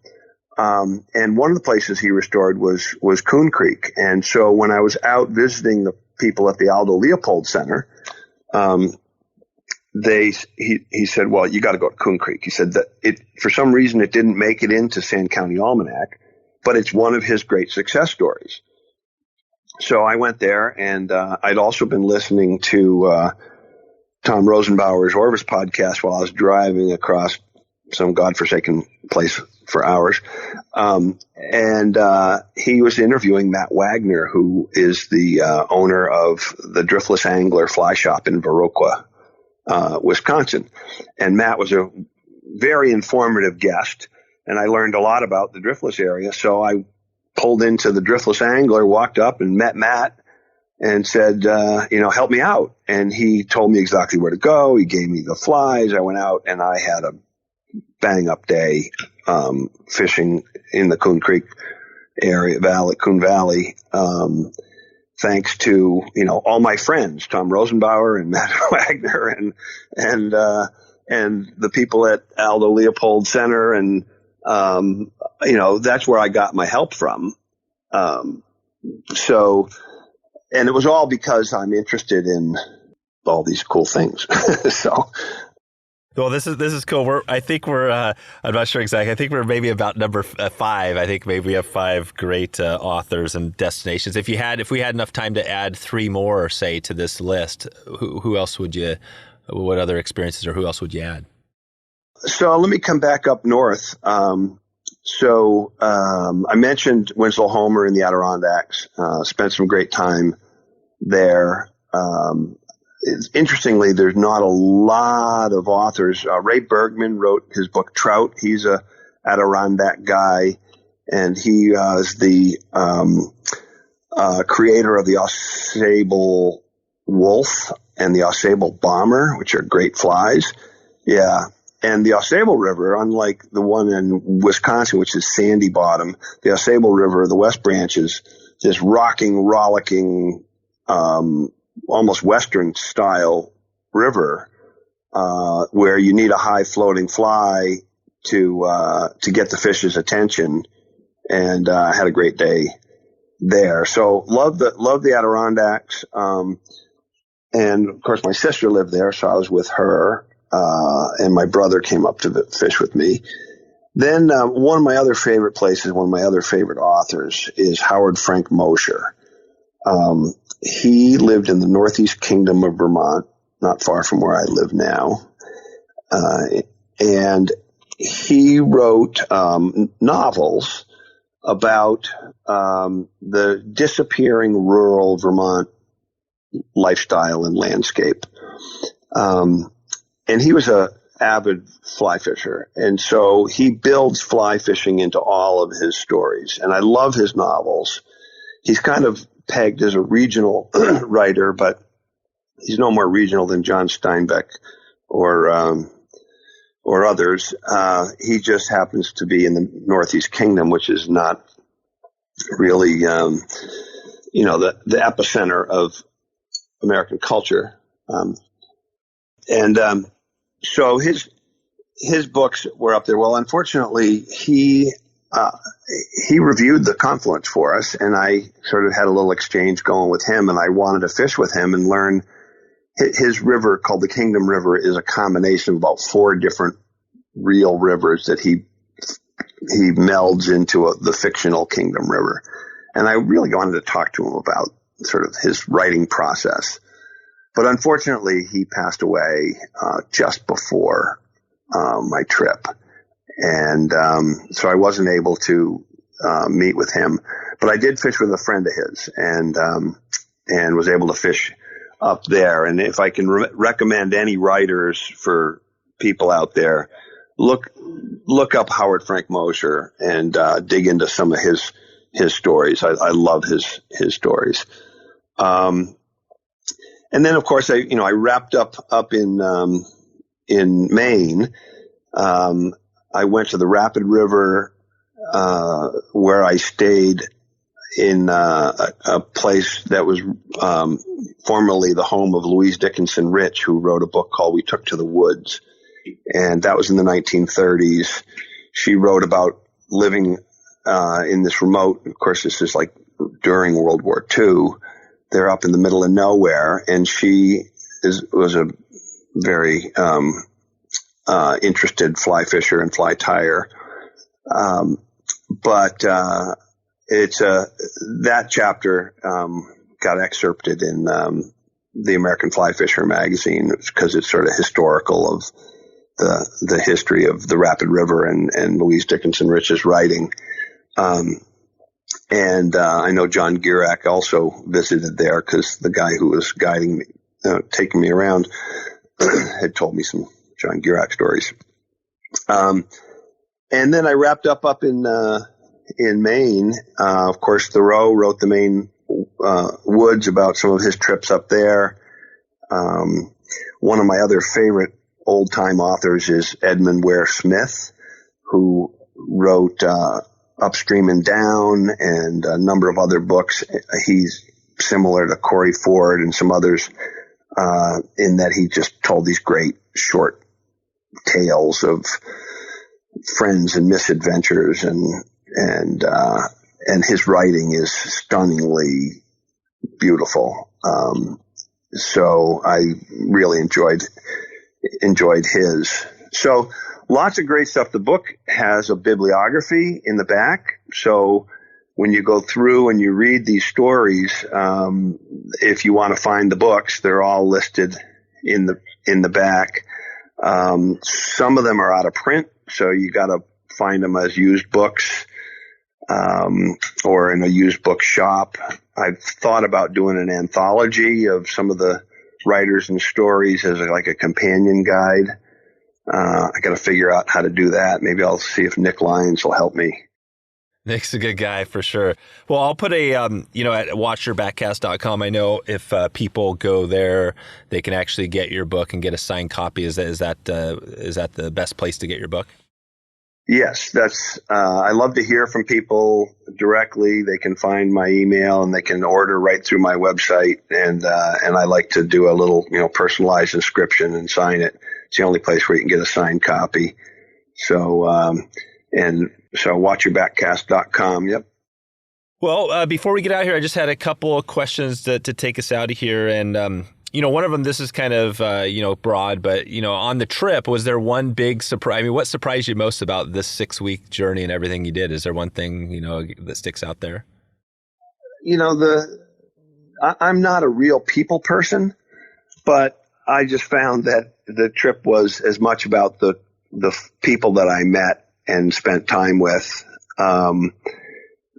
And one of the places he restored was Coon Creek. And so when I was out visiting the people at the Aldo Leopold Center, he said, well, you got to go to Coon Creek. He said that for some reason it didn't make it into Sand County Almanac. but it's one of his great success stories. So I went there, and I'd also been listening to Tom Rosenbauer's Orvis podcast while I was driving across some godforsaken place for hours. And he was interviewing Matt Wagner, who is the owner of the Driftless Angler Fly Shop in Viroqua, Wisconsin. And Matt was a very informative guest, and I learned a lot about the driftless area. So I pulled into the Driftless Angler, walked up and met Matt and said, help me out. And he told me exactly where to go. He gave me the flies. I went out and I had a bang up day, fishing in the Coon Creek area, Coon Valley, thanks to, all my friends, Tom Rosenbauer and Matt Wagner and the people at Aldo Leopold Center. And, that's where I got my help from. And it was all because I'm interested in all these cool things. So. Well, this is cool. I'm not sure exactly. I think we're maybe about number 5. I think maybe we have 5 great authors and destinations. If we had enough time to add 3 more, say, to this list, who else what other experiences or who else would you add? So let me come back up north. I mentioned Winslow Homer in the Adirondacks, spent some great time there. Interestingly, there's not a lot of authors. Ray Bergman wrote his book Trout. He's a Adirondack guy, and he is the creator of the AuSable Wolf and the AuSable Bomber, which are great flies. Yeah. And the AuSable River, unlike the one in Wisconsin, which is sandy bottom, the AuSable River, the West Branch, is this rocking, rollicking, almost Western style river, where you need a high floating fly to get the fish's attention. And, had a great day there. So love the Adirondacks. And of course my sister lived there, so I was with her. And my brother came up to fish with me. Then, one of my other favorite places, one of my other favorite authors is Howard Frank Mosher. He lived in the Northeast Kingdom of Vermont, not far from where I live now. And he wrote, novels about, the disappearing rural Vermont lifestyle and landscape. And he was a avid fly fisher. And so he builds fly fishing into all of his stories. And I love his novels. He's kind of pegged as a regional writer, but he's no more regional than John Steinbeck or others. He just happens to be in the Northeast Kingdom, which is not really, the epicenter of American culture. So his books were up there. Well, unfortunately, he reviewed the Confluence for us, and I sort of had a little exchange going with him, and I wanted to fish with him and learn. His river, called the Kingdom River, is a combination of about 4 different real rivers that he melds into the fictional Kingdom River. And I really wanted to talk to him about sort of his writing process. But unfortunately, he passed away just before my trip. And so I wasn't able to meet with him. But I did fish with a friend of his and was able to fish up there. And if I can recommend any writers for people out there, look up Howard Frank Mosher and dig into some of his stories. I love his stories. And then, of course, I wrapped up in Maine. I went to the Rapid River, where I stayed in a place that was formerly the home of Louise Dickinson Rich, who wrote a book called We Took to the Woods. And that was in the 1930s. She wrote about living in this remote, of course, this is like during World War II. They're up in the middle of nowhere, and she was a very interested fly fisher and fly tyer. but it's that chapter got excerpted in the American Fly Fisher magazine because it's sort of historical of the history of the Rapid River and Louise Dickinson Rich's writing. And I know John Girac also visited there because the guy who was guiding me, taking me around, had told me some John Girac stories. And then I wrapped up in Maine. Of course, Thoreau wrote the Maine woods about some of his trips up there. One of my other favorite old time authors is Edmund Ware Smith, who wrote Upstream and Down and a number of other books. He's similar to Corey Ford and some others in that he just told these great short tales of friends and misadventures, and his writing is stunningly beautiful. So I really enjoyed his. So lots of great stuff. The book has a bibliography in the back. So when you go through and you read these stories, if you want to find the books, they're all listed in the back. Some of them are out of print, so you got to find them as used books, or in a used book shop. I've thought about doing an anthology of some of the writers and stories as like a companion guide. I got to figure out how to do that. Maybe I'll see if Nick Lyons will help me. Nick's a good guy for sure. Well, I'll put a, at watchyourbackcast.com. I know if people go there, they can actually get your book and get a signed copy. Is that the best place to get your book? Yes, that's, I love to hear from people directly. They can find my email and they can order right through my website. And I like to do a little, personalized inscription and sign it. It's the only place where you can get a signed copy. So, so watchyourbackcast.com. Yep. Well, before we get out of here, I just had a couple of questions to take us out of here. And, one of them, this is kind of, broad, but, on the trip, was there one big surprise? I mean, what surprised you most about this 6-week journey and everything you did? Is there one thing, that sticks out there? I'm not a real people person, but I just found that the trip was as much about the people that I met and spent time with,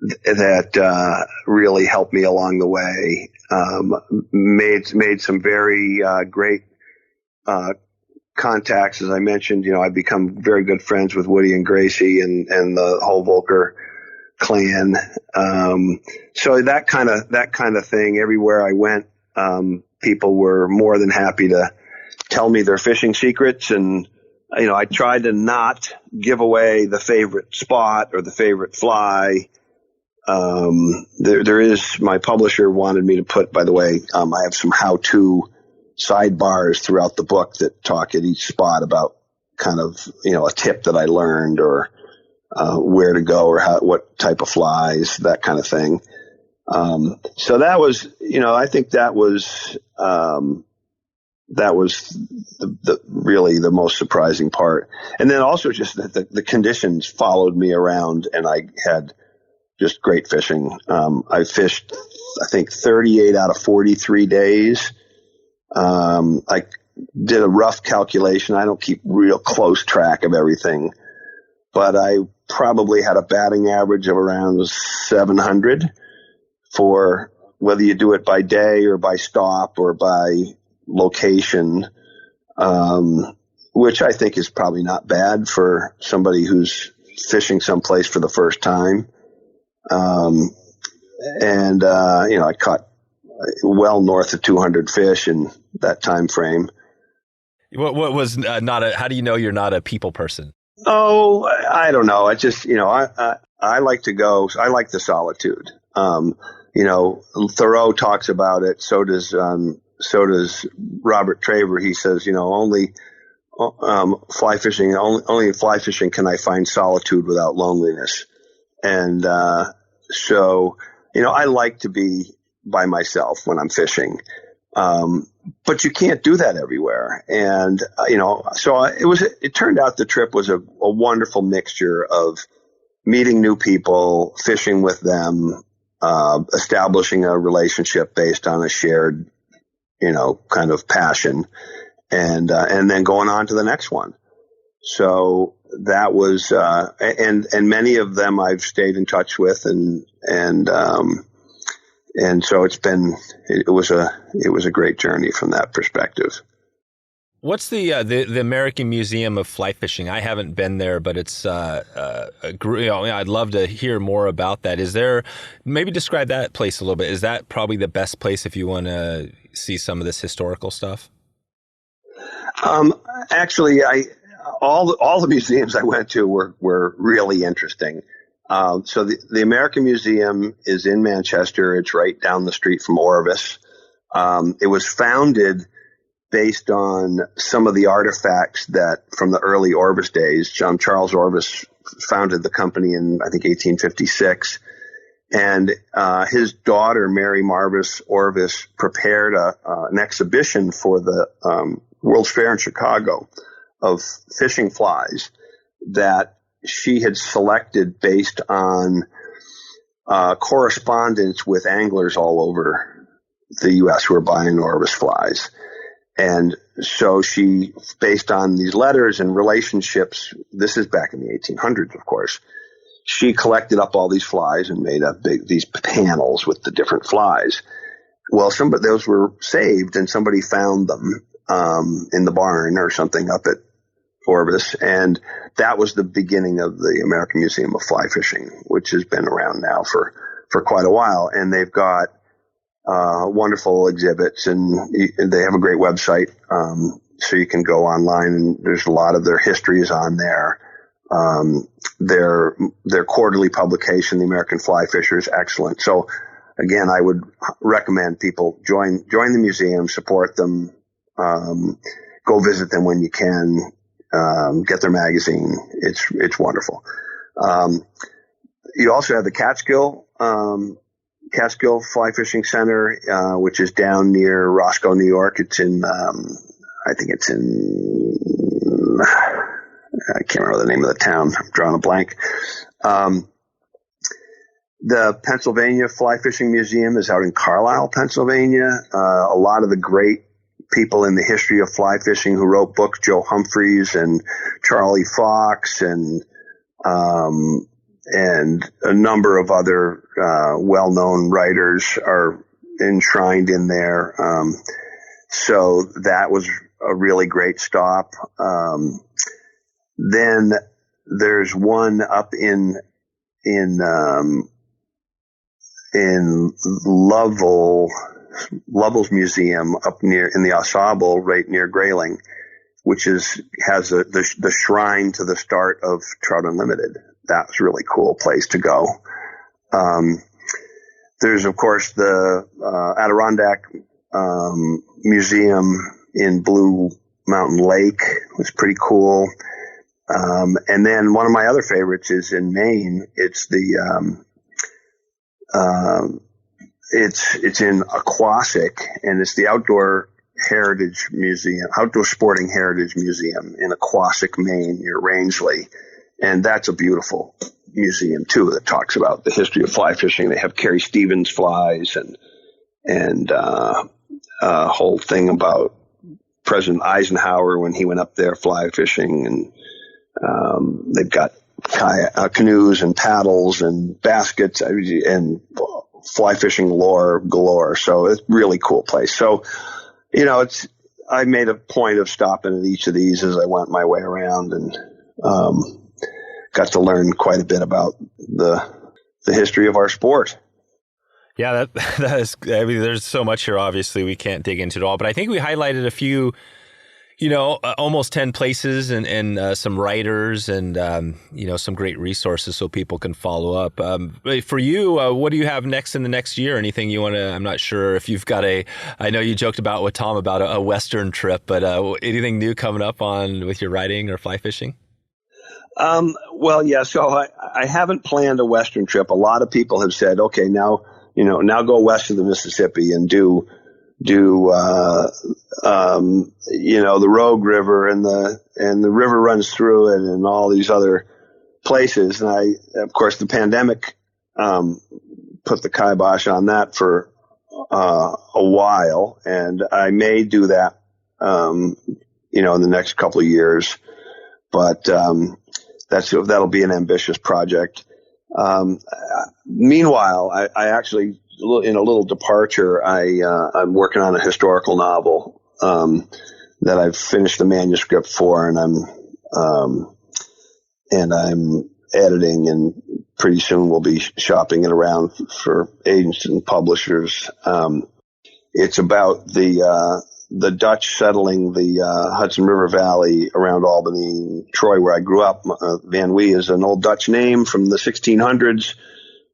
that really helped me along the way. Made some very great contacts. As I mentioned, I've become very good friends with Woody and Gracie and the whole Voelker clan. So that kind of thing, everywhere I went, people were more than happy to tell me their fishing secrets, and I tried to not give away the favorite spot or the favorite fly. There is, my publisher wanted me to put, by the way, I have some how-to sidebars throughout the book that talk at each spot about kind of, a tip that I learned, or, where to go, or what type of flies, that kind of thing. So that was, I think that was really the most surprising part. And then also just that the conditions followed me around, and I had just great fishing. I fished, I think, 38 out of 43 days. I did a rough calculation. I don't keep real close track of everything, but I probably had a batting average of around 700 for whether you do it by day or by stop or by location, which I think is probably not bad for somebody who's fishing someplace for the first time. I caught well north of 200 fish in that time frame. What was how do you know you're not a people person? Oh, I don't know. I just, I like to go. I like the solitude. Thoreau talks about it. So does Robert Traver. He says, only fly fishing in fly fishing can I find solitude without loneliness. And so I like to be by myself when I'm fishing, but you can't do that everywhere. And so it turned out the trip was a wonderful mixture of meeting new people, fishing with them, establishing a relationship based on a shared, kind of passion, and then going on to the next one. So that was, and many of them I've stayed in touch with, and so it was a great journey from that perspective. What's the American Museum of Fly Fishing? I haven't been there, but it's I'd love to hear more about that. Maybe describe that place a little bit? Is that probably the best place if you want to see some of this historical stuff? Actually, all the museums I went to were really interesting. So the American Museum is in Manchester. It's right down the street from Orvis. It was founded based on some of the artifacts that from the early Orvis days. Charles Orvis founded the company in, I think, 1856. And his daughter, Mary Marvis Orvis, prepared an exhibition for the World's Fair in Chicago of fishing flies that she had selected based on correspondence with anglers all over the U.S. who were buying Orvis flies. And so she, based on these letters and relationships, this is back in the 1800s, of course, she collected up all these flies and made these panels with the different flies. Well, those were saved, and somebody found them in the barn or something up at Orvis, and that was the beginning of the American Museum of Fly Fishing, which has been around now for quite a while. And they've got wonderful exhibits, and they have a great website, so you can go online, and there's a lot of their histories on there. Their quarterly publication, The American Fly Fisher, is excellent. So again, I would recommend people join the museum, support them, go visit them when you can, get their magazine. It's wonderful. You also have the Catskill Fly Fishing Center, which is down near Roscoe, New York. It's in, I can't remember the name of the town. I'm drawing a blank. The Pennsylvania Fly Fishing Museum is out in Carlisle, Pennsylvania. A lot of the great people in the history of fly fishing who wrote books, Joe Humphreys and Charlie Fox, and a number of other well-known writers are enshrined in there. So that was a really great stop. Then there's one up in Lovell's Museum up near in the AuSable, right near Grayling, which has the shrine to the start of Trout Unlimited. That's a really cool place to go. There's, of course, the Adirondack Museum in Blue Mountain Lake. It's pretty cool. And then one of my other favorites is in Maine. It's it's in Aquasic, and it's the Outdoor Sporting Heritage Museum in Aquasic, Maine, near Rangeley. And that's a beautiful museum too, that talks about the history of fly fishing. They have Carrie Stevens flies and a whole thing about President Eisenhower when he went up there fly fishing, and they've got canoes and paddles and baskets and fly fishing lore galore. So it's a really cool place. So, I made a point of stopping at each of these as I went my way around, and got to learn quite a bit about the history of our sport. Yeah, that is, I mean, there's so much here, obviously we can't dig into it all, but I think we highlighted a few, almost 10 places and some writers and, some great resources so people can follow up. For you, what do you have next in the next year? Anything you want to, I'm not sure if you've got I know you joked about with Tom about a Western trip, but anything new coming up with your writing or fly fishing? Well, yeah, so I haven't planned a Western trip. A lot of people have said, okay, now go west of the Mississippi and do the Rogue River and the river runs through it and all these other places. And of course, the pandemic put the kibosh on that for a while, and I may do that, in the next couple of years. But that'll be an ambitious project. Meanwhile, I actually, in a little departure, I'm working on a historical novel that I've finished the manuscript for, and I'm editing, and pretty soon we'll be shopping it around for agents and publishers. It's about the Dutch settling the Hudson River Valley around Albany, Troy, where I grew up. Van Wee is an old Dutch name from the 1600s,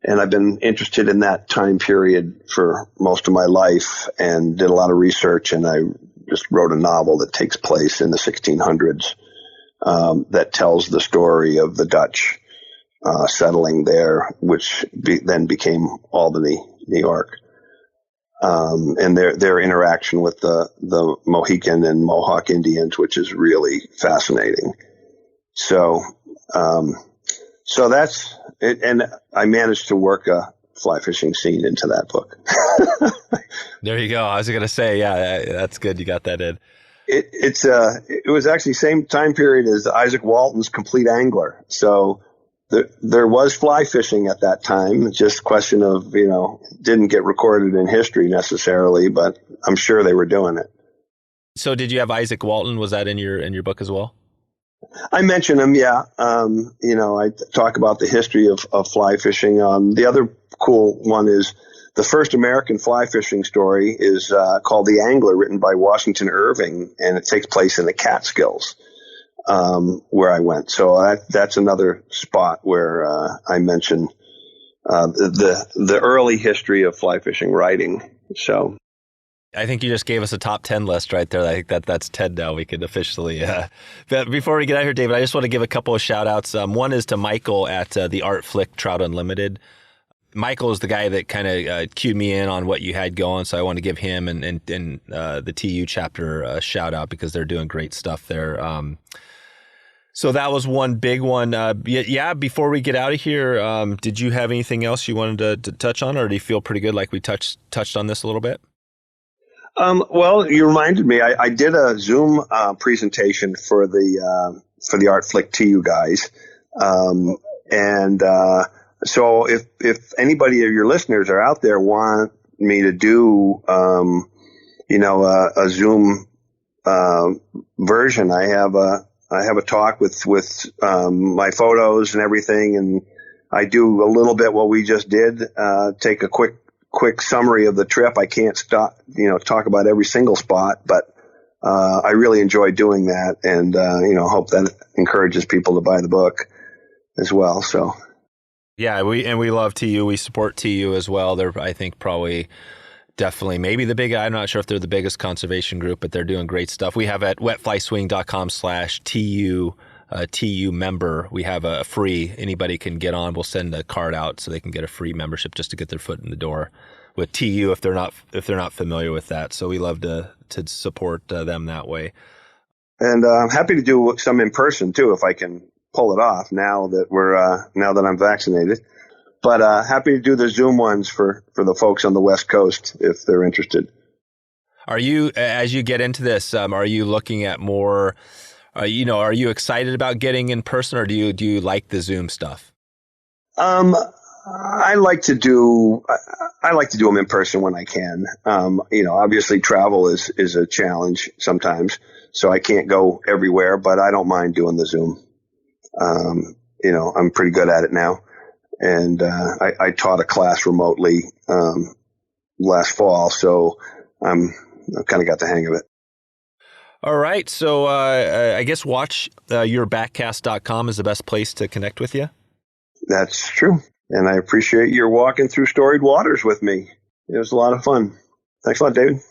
and I've been interested in that time period for most of my life and did a lot of research, and I just wrote a novel that takes place in the 1600s that tells the story of the Dutch settling there, which then became Albany, New York. And their interaction with the Mohican and Mohawk Indians, which is really fascinating. So that's it. And I managed to work a fly fishing scene into that book. There you go. I was going to say, yeah, that's good. You got that in. It was actually same time period as Isaac Walton's Complete Angler. So there was fly fishing at that time. Just a question of, didn't get recorded in history necessarily, but I'm sure they were doing it. So did you have Isaac Walton? Was that in your book as well? I mention him, yeah. I talk about the history of fly fishing. The other cool one is the first American fly fishing story is called The Angler, written by Washington Irving, and it takes place in the Catskills, where I went. So that's another spot where I mention the early history of fly fishing writing. So I think you just gave us a top 10 list right there. I think that's 10 now. We can officially. But before we get out of here, David, I just want to give a couple of shout outs. One is to Michael at the Art Flick Trout Unlimited. Michael is the guy that kind of cued me in on what you had going, so I want to give him and the TU chapter a shout out because they're doing great stuff there. So that was one big one. Before we get out of here, did you have anything else you wanted to touch on, or do you feel pretty good like we touched on this a little bit? Well, you reminded me. I did a Zoom presentation for the Art Flick TU guys, so if anybody of your listeners are out there want me to do, a Zoom version, I have a talk with my photos and everything, and I do a little bit what we just did. Take a quick summary of the trip. I can't talk about every single spot, but I really enjoy doing that, and hope that encourages people to buy the book as well. So. Yeah, we love TU. We support TU as well. They're, I think, probably definitely maybe I'm not sure if they're the biggest conservation group, but they're doing great stuff. We have at wetflyswing.com/TU member, we have a free, anybody can get on. We'll send a card out so they can get a free membership just to get their foot in the door with TU if they're not familiar with that. So we love to support them that way. And I'm happy to do some in person too if I can pull it off now that I'm vaccinated. But happy to do the Zoom ones for the folks on the West Coast if they're interested. Are you, as you get into this, are you looking at more? Are you excited about getting in person, or do you like the Zoom stuff? I like to do them in person when I can. Obviously travel is a challenge sometimes, so I can't go everywhere, but I don't mind doing the Zoom. I'm pretty good at it now. And I taught a class remotely last fall, so I've kind of got the hang of it. All right. So I guess watchyourbackcast.com is the best place to connect with you. That's true. And I appreciate your walking through Storied Waters with me. It was a lot of fun. Thanks a lot, David.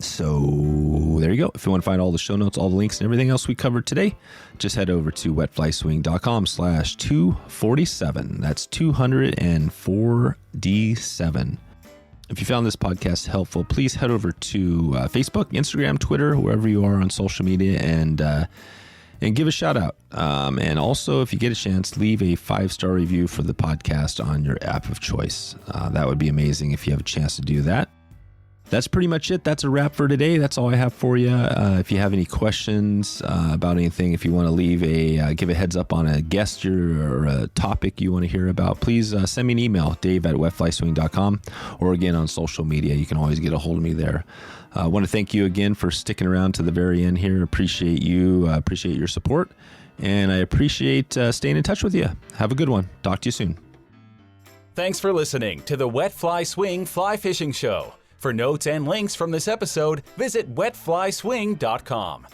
So there you go. If you want to find all the show notes, all the links, and everything else we covered today, just head over to wetflyswing.com/247. That's 247. If you found this podcast helpful, please head over to Facebook, Instagram, Twitter, wherever you are on social media, and and give a shout out. And also, if you get a chance, leave a 5-star review for the podcast on your app of choice. That would be amazing if you have a chance to do that. That's pretty much it. That's a wrap for today. That's all I have for you. If you have any questions about anything, if you want to give a heads up on a guest or a topic you want to hear about, please send me an email, dave@wetflyswing.com, or again on social media. You can always get a hold of me there. I want to thank you again for sticking around to the very end here. Appreciate you. Appreciate your support. And I appreciate staying in touch with you. Have a good one. Talk to you soon. Thanks for listening to the Wet Fly Swing Fly Fishing Show. For notes and links from this episode, visit wetflyswing.com.